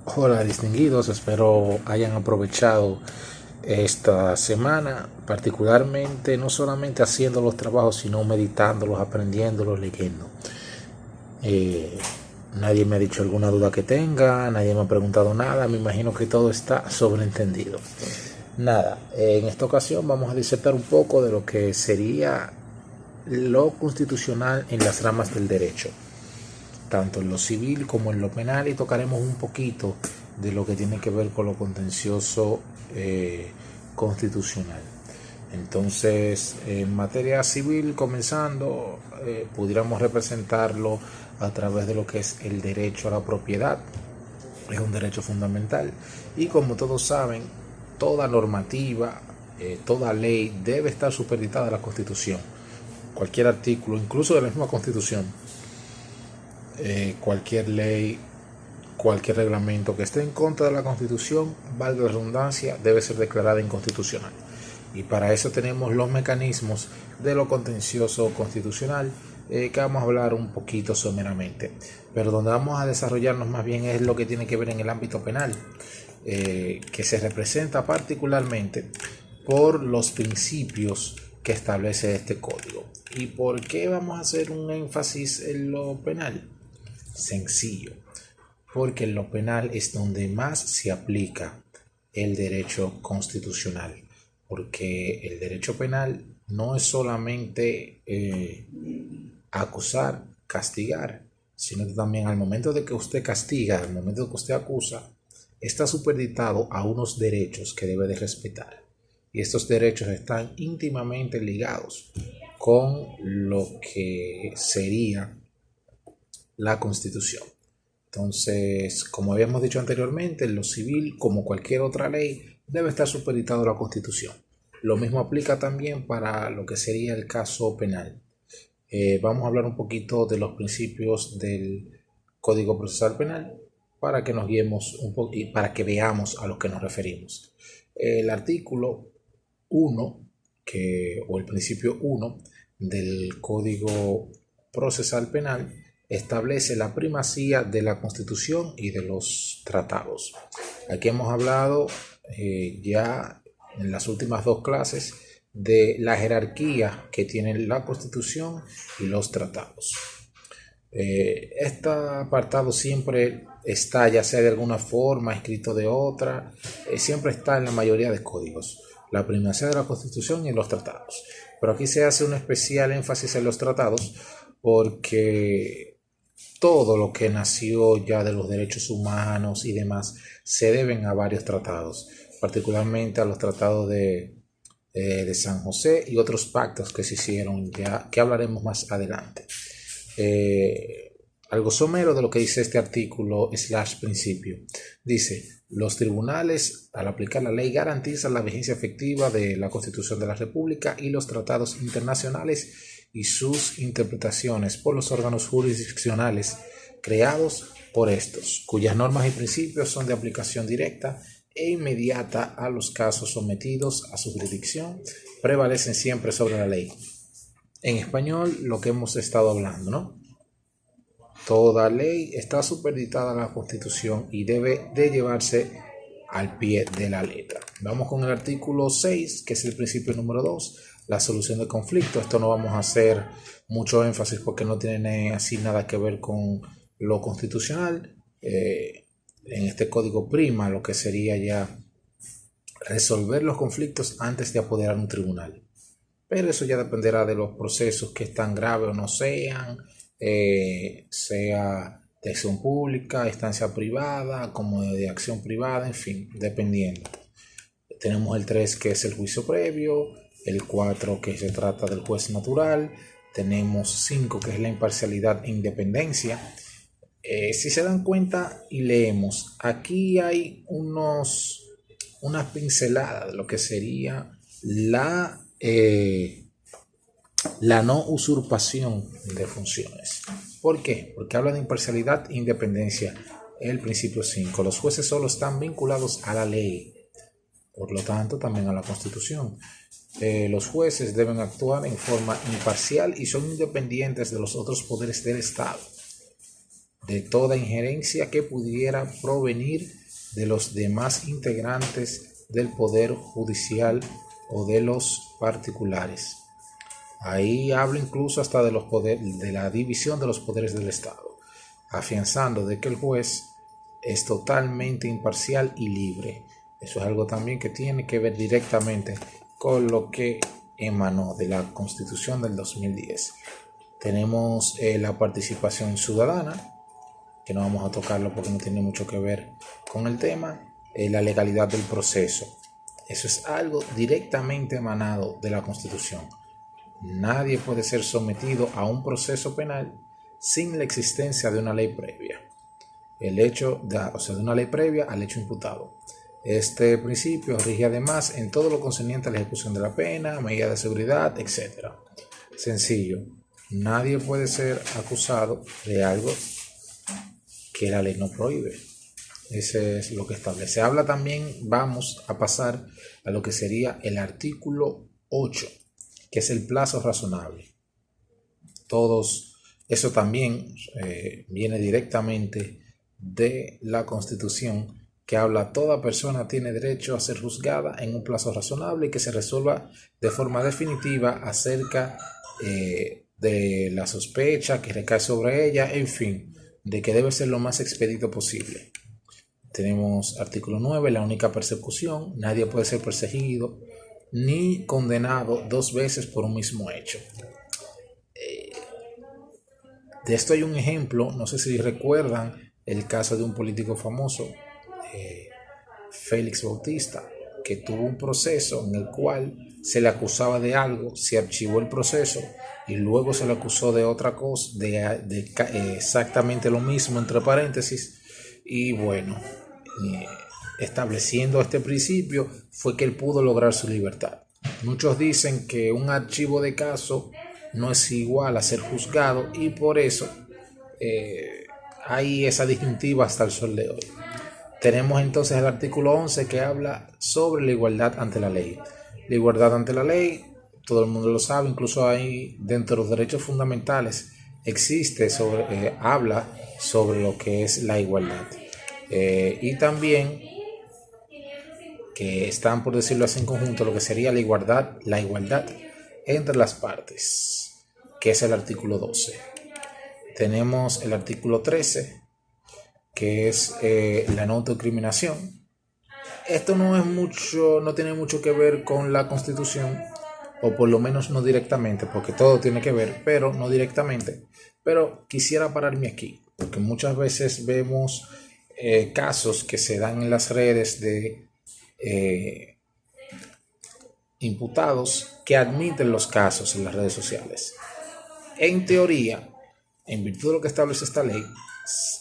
Hola distinguidos, espero hayan aprovechado esta semana, particularmente no solamente haciendo los trabajos, sino meditándolos, aprendiéndolos, leyendo. Eh, Nadie me ha dicho alguna duda que tenga, nadie me ha preguntado nada, me imagino que todo está sobreentendido. Nada, en esta ocasión vamos a disertar un poco de lo que sería lo constitucional en las ramas del derecho, tanto en lo civil como en lo penal, y tocaremos un poquito de lo que tiene que ver con lo contencioso constitucional. Entonces, en materia civil, comenzando, pudiéramos representarlo a través de lo que es el derecho a la propiedad. Es un derecho fundamental y, como todos saben, toda normativa, toda ley debe estar supeditada a la Constitución. Cualquier artículo, incluso de la misma Constitución, cualquier ley, cualquier reglamento que esté en contra de la Constitución, valga la redundancia, debe ser declarada inconstitucional. Y para eso tenemos los mecanismos de lo contencioso constitucional, que vamos a hablar un poquito someramente. Pero donde vamos a desarrollarnos más bien es lo que tiene que ver en el ámbito penal, que se representa particularmente por los principios que establece este código. ¿Y por qué vamos a hacer un énfasis en lo penal? Sencillo, porque en lo penal es donde más se aplica el derecho constitucional, porque el derecho penal no es solamente acusar, castigar, sino que también al momento de que usted castiga, al momento de que usted acusa, está supeditado a unos derechos que debe de respetar. Y estos derechos están íntimamente ligados con lo que sería la Constitución. Entonces, como habíamos dicho anteriormente, en lo civil, como cualquier otra ley, debe estar supeditado a la Constitución. Lo mismo aplica también para lo que sería el caso penal. Vamos a hablar un poquito de los principios del Código Procesal Penal para que nos guiemos un poco y para que veamos a lo que nos referimos. El artículo 1, o el principio 1 del Código Procesal Penal establece la primacía de la Constitución y de los tratados. Aquí hemos hablado ya en las últimas dos clases de la jerarquía que tienen la Constitución y los tratados. Este apartado siempre está, ya sea de alguna forma, escrito de otra, siempre está en la mayoría de códigos, la primacía de la Constitución y en los tratados. Pero aquí se hace un especial énfasis en los tratados porque todo lo que nació ya de los derechos humanos y demás se deben a varios tratados, particularmente a los tratados de San José y otros pactos que se hicieron ya, que hablaremos más adelante. Algo somero de lo que dice este artículo / principio. Dice: los tribunales, al aplicar la ley, garantizan la vigencia efectiva de la Constitución de la República y los tratados internacionales y sus interpretaciones por los órganos jurisdiccionales creados por estos, cuyas normas y principios son de aplicación directa e inmediata a los casos sometidos a su jurisdicción, prevalecen siempre sobre la ley. En español, lo que hemos estado hablando, ¿no? Toda ley está supeditada a la Constitución y debe de llevarse al pie de la letra. Vamos con el artículo 6, que es el principio número 2, la solución de conflictos. Esto no vamos a hacer mucho énfasis porque no tiene así nada que ver con lo constitucional. En este código prima lo que sería ya resolver los conflictos antes de apoderar un tribunal. Pero eso ya dependerá de los procesos, que tan graves o no sean, sea de acción pública, instancia privada, como de acción privada, en fin, dependiendo. Tenemos el 3, que es el juicio previo, el 4, que se trata del juez natural, tenemos 5, que es la imparcialidad e independencia. Si se dan cuenta y leemos, aquí hay unas pinceladas de lo que sería la no usurpación de funciones. ¿Por qué? Porque habla de imparcialidad e independencia. El principio 5. Los jueces solo están vinculados a la ley, por lo tanto también a la Constitución. Los jueces deben actuar en forma imparcial y son independientes de los otros poderes del Estado. de toda injerencia que pudiera provenir de los demás integrantes del Poder Judicial o de los particulares. Ahí habla incluso hasta de los poderes, de la división de los poderes del Estado, afianzando de que el juez es totalmente imparcial y libre. Eso es algo también que tiene que ver directamente con lo que emanó de la Constitución del 2010. Tenemos la participación ciudadana, que no vamos a tocarlo porque no tiene mucho que ver con el tema. La legalidad del proceso. Eso es algo directamente emanado de la Constitución. Nadie puede ser sometido a un proceso penal sin la existencia de una ley previa. De una ley previa al hecho imputado. Este principio rige además en todo lo concerniente a la ejecución de la pena, medidas de seguridad, etc. Sencillo, nadie puede ser acusado de algo que la ley no prohíbe. Ese es lo que establece. Habla también, vamos a pasar a lo que sería el artículo 8, que es el plazo razonable. Eso también viene directamente de la Constitución, que habla: toda persona tiene derecho a ser juzgada en un plazo razonable y que se resuelva de forma definitiva acerca de la sospecha que recae sobre ella, en fin, de que debe ser lo más expedito posible. Tenemos artículo 9, la única persecución. Nadie puede ser perseguido ni condenado 2 veces por un mismo hecho. De esto hay un ejemplo, no sé si recuerdan el caso de un político famoso, Félix Bautista, que tuvo un proceso en el cual se le acusaba de algo, se archivó el proceso y luego se le acusó de otra cosa, de exactamente lo mismo, entre paréntesis, y bueno, estableciendo este principio fue que él pudo lograr su libertad. Muchos dicen que un archivo de caso no es igual a ser juzgado y por eso hay esa disyuntiva hasta el sol de hoy. Tenemos entonces el artículo 11, que habla sobre la igualdad ante la ley. La igualdad ante la ley, todo el mundo lo sabe, incluso ahí dentro de los derechos fundamentales habla sobre lo que es la igualdad. Y también que están, por decirlo así, en conjunto lo que sería la igualdad entre las partes, que es el artículo 12. Tenemos el artículo 13, que es la no autoincriminación. Esto no tiene mucho que ver con la Constitución, o por lo menos no directamente, porque todo tiene que ver, pero no directamente. Pero quisiera pararme aquí, porque muchas veces vemos casos que se dan en las redes de imputados que admiten los casos en las redes sociales. En teoría, en virtud de lo que establece esta ley,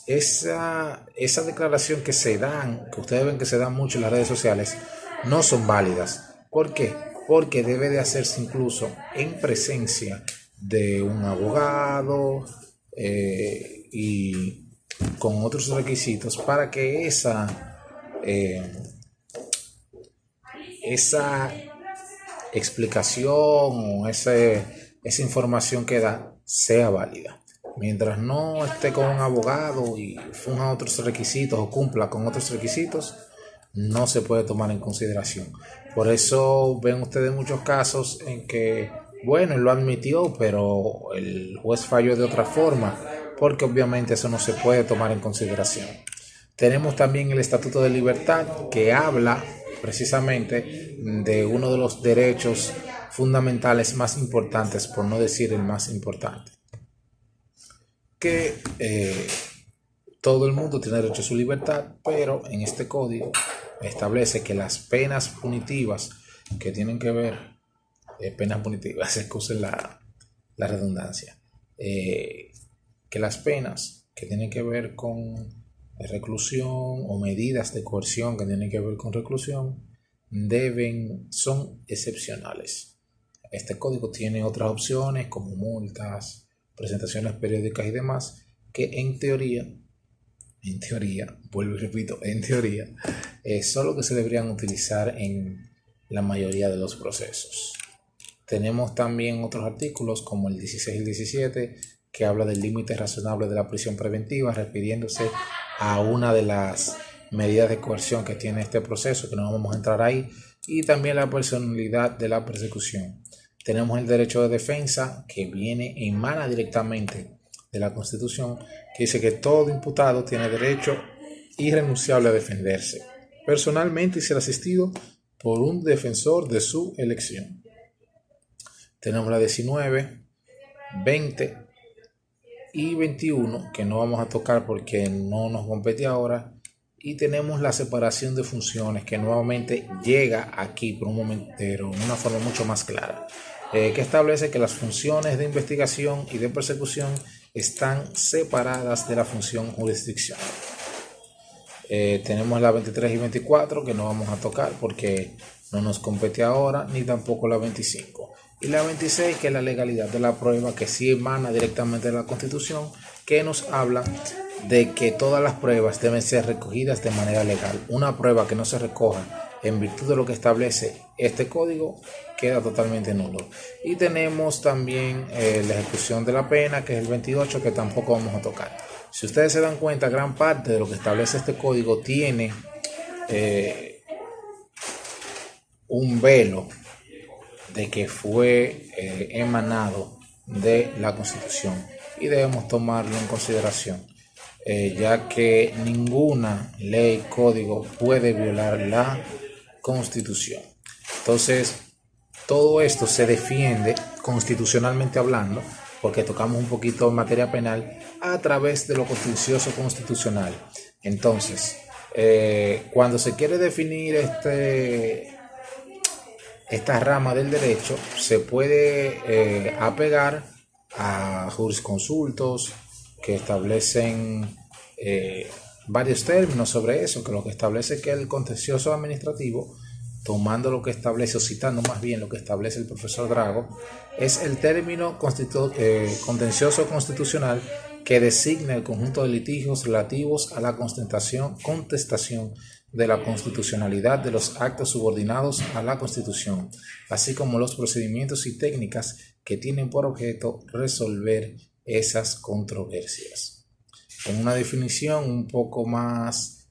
esa declaración que ustedes ven que se dan mucho en las redes sociales, no son válidas. ¿Por qué? Porque debe de hacerse incluso en presencia de un abogado y con otros requisitos para que esa explicación o esa información que da sea válida. Mientras no esté con un abogado y funja otros requisitos o cumpla con otros requisitos, no se puede tomar en consideración. Por eso ven ustedes muchos casos en que, bueno, él lo admitió, pero el juez falló de otra forma, porque obviamente eso no se puede tomar en consideración. Tenemos también el Estatuto de Libertad, que habla precisamente de uno de los derechos fundamentales más importantes, por no decir el más importante, que todo el mundo tiene derecho a su libertad, pero en este código establece que las penas punitivas que tienen que ver, penas punitivas, excusen la redundancia, que las penas que tienen que ver con reclusión o medidas de coerción que tienen que ver con reclusión son excepcionales. Este código tiene otras opciones como multas, presentaciones periódicas y demás, que en teoría, vuelvo y repito, en teoría, son lo que se deberían utilizar en la mayoría de los procesos. Tenemos también otros artículos como el 16 y el 17, que habla del límite razonable de la prisión preventiva, refiriéndose a una de las medidas de coerción que tiene este proceso, que no vamos a entrar ahí, y también la personalidad de la persecución. Tenemos el derecho de defensa, que emana directamente de la Constitución, que dice que todo imputado tiene derecho irrenunciable a defenderse, personalmente y ser asistido por un defensor de su elección. Tenemos la 19, 20 y 21, que no vamos a tocar porque no nos compete ahora. Y tenemos la separación de funciones, que nuevamente llega aquí por un momento, pero de una forma mucho más clara, que establece que las funciones de investigación y de persecución están separadas de la función jurisdiccional. Tenemos la 23 y 24, que no vamos a tocar porque no nos compete ahora, ni tampoco la 25. Y la 26, que es la legalidad de la prueba, que sí emana directamente de la Constitución, que nos habla de que todas las pruebas deben ser recogidas de manera legal. Una prueba que no se recoja en virtud de lo que establece este código queda totalmente nulo. Y tenemos también la ejecución de la pena, que es el 28, que tampoco vamos a tocar. Si ustedes se dan cuenta, gran parte de lo que establece este código tiene un velo de que fue emanado de la Constitución, y debemos tomarlo en consideración, ya que ninguna ley, código puede violar la Constitución. Entonces, todo esto se defiende constitucionalmente hablando, porque tocamos un poquito en materia penal, a través de lo contencioso constitucional. Entonces, cuando se quiere definir esta rama del derecho, se puede apegar a jurisconsultos que establecen varios términos sobre eso, que lo que establece que el contencioso administrativo, tomando lo que establece, o citando más bien lo que establece el profesor Drago, es el término contencioso constitucional que designa el conjunto de litigios relativos a la contestación de la constitucionalidad de los actos subordinados a la Constitución, así como los procedimientos y técnicas que tienen por objeto resolver esas controversias. En una definición un poco más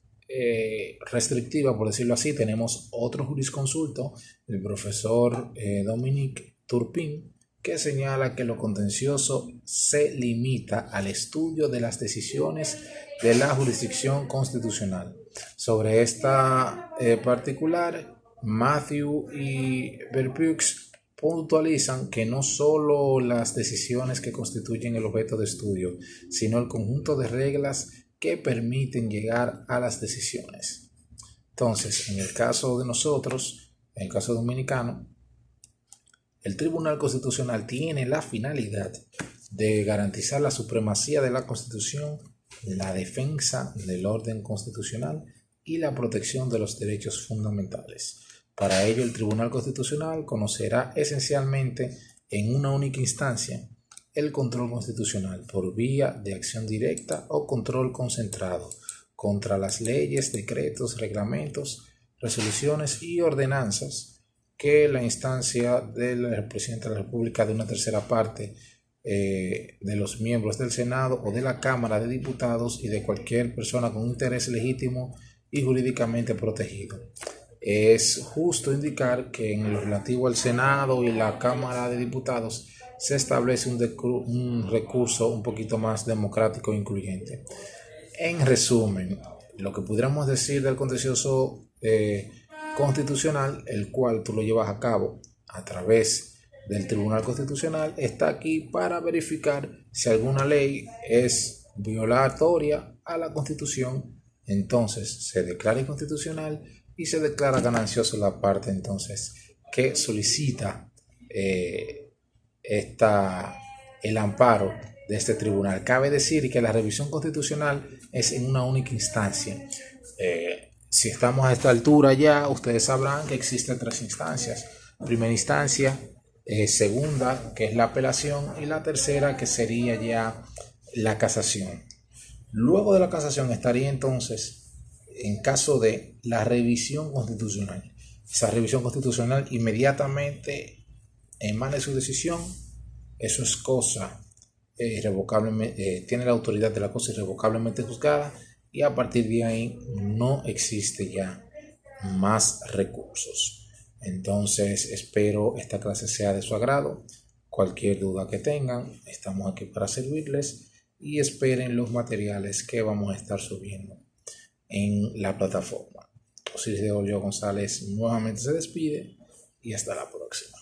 restrictiva, por decirlo así, tenemos otro jurisconsulto, el profesor Dominique Turpin, que señala que lo contencioso se limita al estudio de las decisiones de la jurisdicción constitucional. Sobre esta particular, Matthew y Verbrugge puntualizan que no solo las decisiones que constituyen el objeto de estudio, sino el conjunto de reglas que permiten llegar a las decisiones. Entonces, en el caso de nosotros, en el caso dominicano, el Tribunal Constitucional tiene la finalidad de garantizar la supremacía de la Constitución, la defensa del orden constitucional y la protección de los derechos fundamentales. Para ello, el Tribunal Constitucional conocerá esencialmente en una única instancia el control constitucional por vía de acción directa o control concentrado contra las leyes, decretos, reglamentos, resoluciones y ordenanzas que la instancia del presidente de la República, de una tercera parte de los miembros del Senado o de la Cámara de Diputados y de cualquier persona con interés legítimo y jurídicamente protegido. Es justo indicar que en lo relativo al Senado y la Cámara de Diputados se establece un recurso un poquito más democrático e incluyente. En resumen, lo que pudiéramos decir del contencioso constitucional, el cual tú lo llevas a cabo a través del Tribunal Constitucional, está aquí para verificar si alguna ley es violatoria a la Constitución. Entonces se declara inconstitucional y se declara ganancioso la parte entonces que solicita el amparo de este tribunal. Cabe decir que la revisión constitucional es en una única instancia. Si estamos a esta altura ya, ustedes sabrán que existen tres instancias. Primera instancia, segunda, que es la apelación, y la tercera, que sería ya la casación. Luego de la casación estaría entonces, en caso de la revisión constitucional. Esa revisión constitucional inmediatamente emane su decisión. Eso es cosa tiene la autoridad de la cosa irrevocablemente juzgada, y a partir de ahí no existe ya más recursos. Entonces espero esta clase sea de su agrado. Cualquier duda que tengan, estamos aquí para servirles, y esperen los materiales que vamos a estar subiendo en la plataforma. Osiris de Olio González nuevamente se despide y hasta la próxima.